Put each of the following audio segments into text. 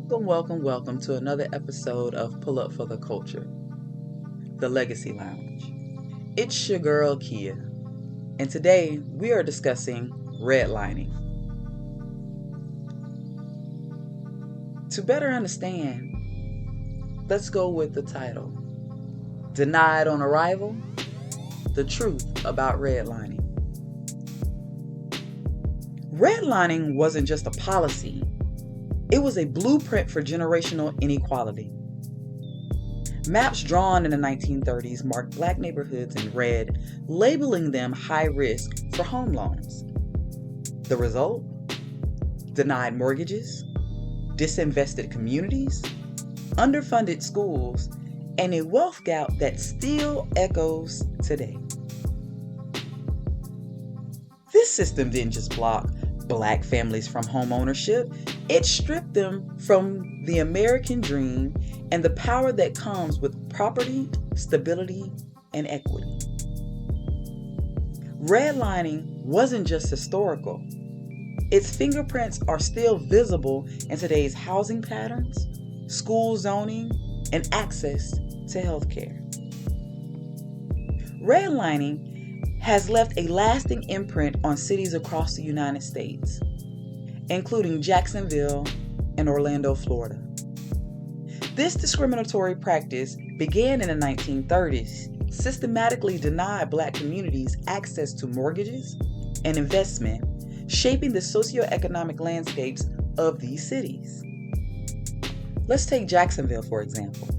Welcome to another episode of Pull Up for the Culture, the Legacy Lounge. It's your girl, Kia, and today we are discussing redlining. To better understand, let's go with the title. Denied on Arrival, The Truth About Redlining. Redlining wasn't just a policy. It was a blueprint for generational inequality. Maps drawn in the 1930s marked black neighborhoods in red, labeling them high risk for home loans. The result? Denied mortgages, disinvested communities, underfunded schools, and a wealth gap that still echoes today. This system didn't just block black families from home ownership, it stripped them from the American dream and the power that comes with property, stability, and equity. Redlining wasn't just historical. Its fingerprints are still visible in today's housing patterns, school zoning, and access to healthcare. Redlining has left a lasting imprint on cities across the United States, including Jacksonville and Orlando, Florida. This discriminatory practice began in the 1930s, systematically denied black communities access to mortgages and investment, shaping the socioeconomic landscapes of these cities. Let's take Jacksonville, for example.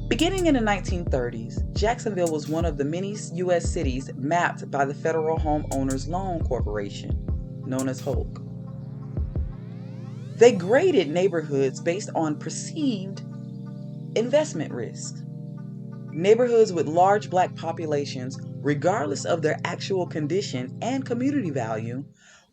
Beginning in the 1930s, Jacksonville was one of the many U.S. cities mapped by the Federal Home Owners Loan Corporation, known as HOLC. They graded neighborhoods based on perceived investment risk. Neighborhoods with large black populations, regardless of their actual condition and community value,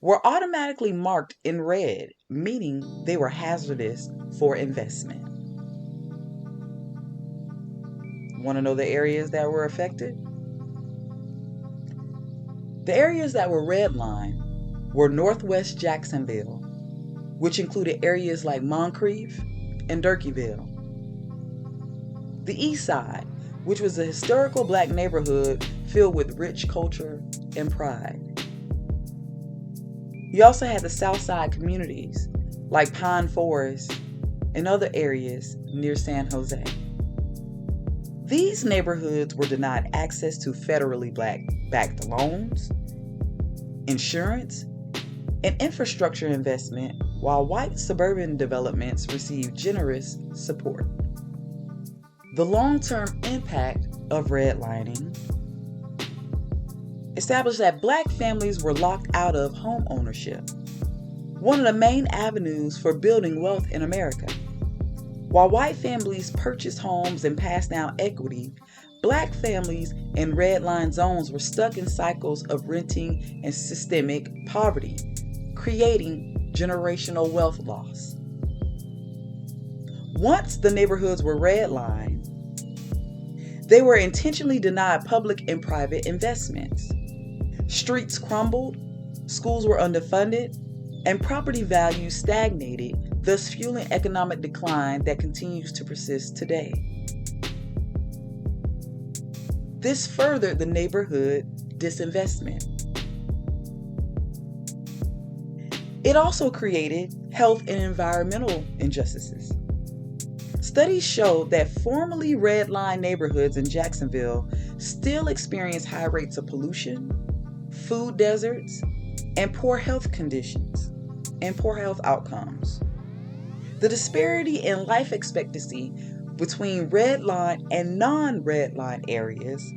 were automatically marked in red, meaning they were hazardous for investment. Want to know the areas that were affected? The areas that were redlined were Northwest Jacksonville, which included areas like Moncrief and Durkeeville. The East Side, which was a historical black neighborhood filled with rich culture and pride. You also had the South Side communities, like Pine Forest and other areas near San Jose. These neighborhoods were denied access to federally backed loans, insurance, and infrastructure investment, while white suburban developments received generous support. The long-term impact of redlining established that black families were locked out of home ownership, one of the main avenues for building wealth in America. While white families purchased homes and passed down equity, black families in redline zones were stuck in cycles of renting and systemic poverty, creating generational wealth loss. Once the neighborhoods were redlined, they were intentionally denied public and private investments. Streets crumbled, schools were underfunded, and property values stagnated, thus fueling economic decline that continues to persist today. This furthered the neighborhood disinvestment. It also created health and environmental injustices. Studies show that formerly redlined neighborhoods in Jacksonville still experience high rates of pollution, food deserts, and poor health conditions and poor health outcomes. The disparity in life expectancy between redline and non-redline areas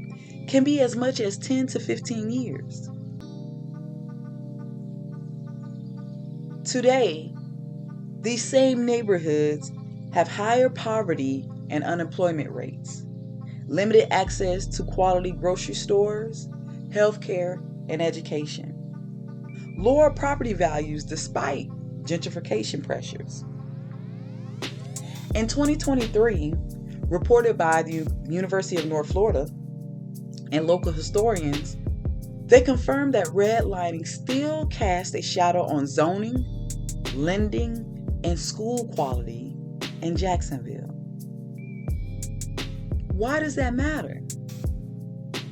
can be as much as 10 to 15 years. Today, these same neighborhoods have higher poverty and unemployment rates, limited access to quality grocery stores, healthcare, and education, lower property values despite gentrification pressures. In 2023, reported by the University of North Florida and local historians, they confirmed that redlining still casts a shadow on zoning, lending, and school quality in Jacksonville. Why does that matter?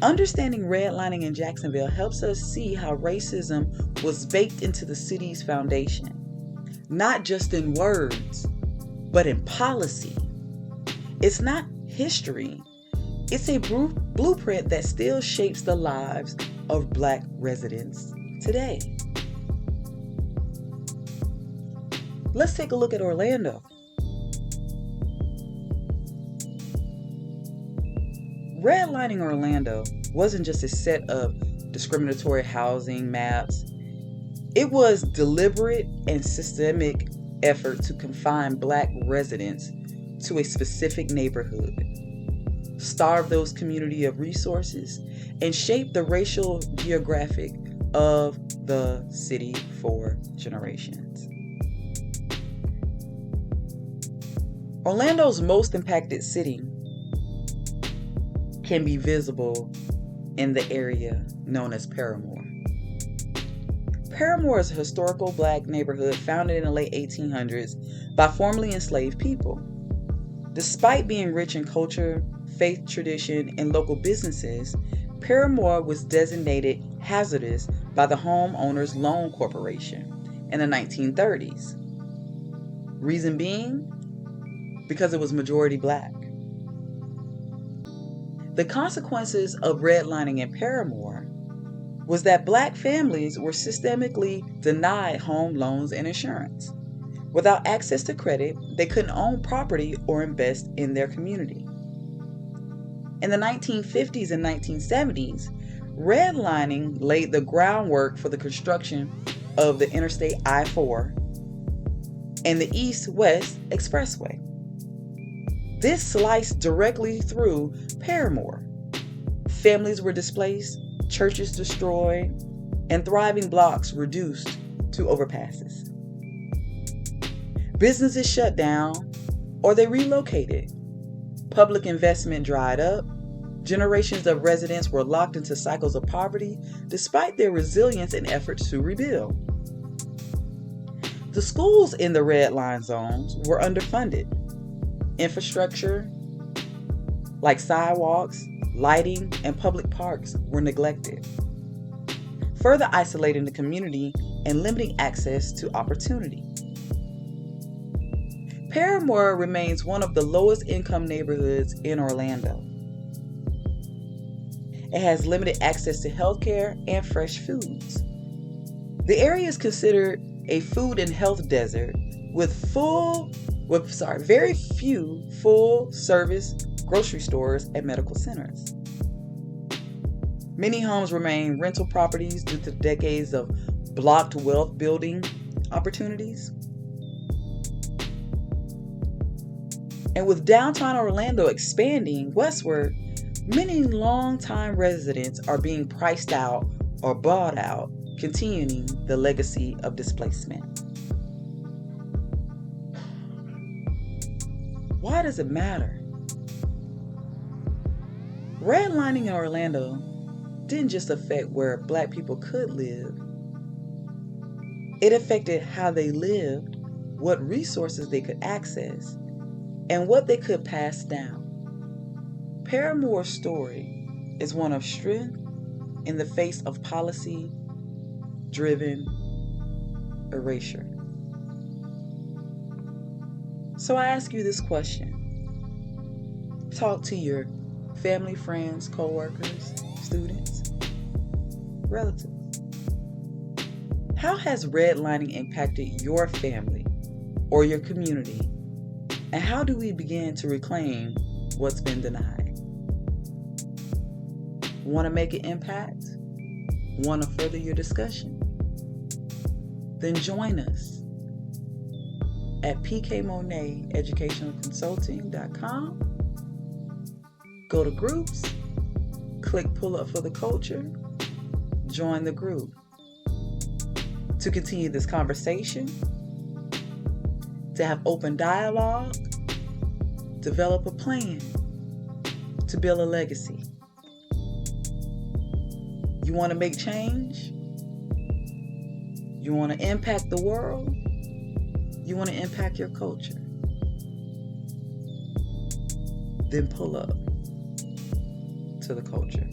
Understanding redlining in Jacksonville helps us see how racism was baked into the city's foundation, not just in words, but in policy. It's not history. It's a blueprint that still shapes the lives of Black residents today. Let's take a look at Orlando. Redlining Orlando wasn't just a set of discriminatory housing maps. It was deliberate and systemic effort to confine Black residents to a specific neighborhood, starve those community of resources, and shape the racial geographic of the city for generations. Orlando's most impacted city can be visible in the area known as Paramore. Paramore is a historical Black neighborhood founded in the late 1800s by formerly enslaved people. Despite being rich in culture, faith tradition, and local businesses, Paramore was designated hazardous by the Homeowners Loan Corporation in the 1930s. Reason being, because it was majority Black. The consequences of redlining in Paramore was that Black families were systemically denied home loans and insurance. Without access to credit, they couldn't own property or invest in their community. In the 1950s and 1970s, redlining laid the groundwork for the construction of the Interstate I-4 and the East-West Expressway. This sliced directly through Paramore. Families were displaced, churches destroyed, and thriving blocks reduced to overpasses. Businesses shut down or they relocated. Public investment dried up. Generations of residents were locked into cycles of poverty despite their resilience and efforts to rebuild. The schools in the red line zones were underfunded. Infrastructure, like sidewalks, lighting, and public parks, were neglected, further isolating the community and limiting access to opportunity. Paramore remains one of the lowest income neighborhoods in Orlando. It has limited access to healthcare and fresh foods. The area is considered a food and health desert with very few full-service grocery stores and medical centers. Many homes remain rental properties due to decades of blocked wealth building opportunities. And with downtown Orlando expanding westward, many longtime residents are being priced out or bought out, continuing the legacy of displacement. Why does it matter? Redlining in Orlando didn't just affect where Black people could live. It affected how they lived, what resources they could access, and what they could pass down. Paramore's story is one of strength in the face of policy-driven erasure. So I ask you this question. Talk to your family, friends, co-workers, students, relatives. How has redlining impacted your family or your community? And how do we begin to reclaim what's been denied? Want to make an impact? Want to further your discussion? Then join us at pkmoneteducationalconsulting.com. Go to groups, click Pull Up for the Culture, join the group. To continue this conversation, to have open dialogue, develop a plan, to build a legacy. You want to make change? You want to impact the world? You want to impact your culture? Then pull up to the culture.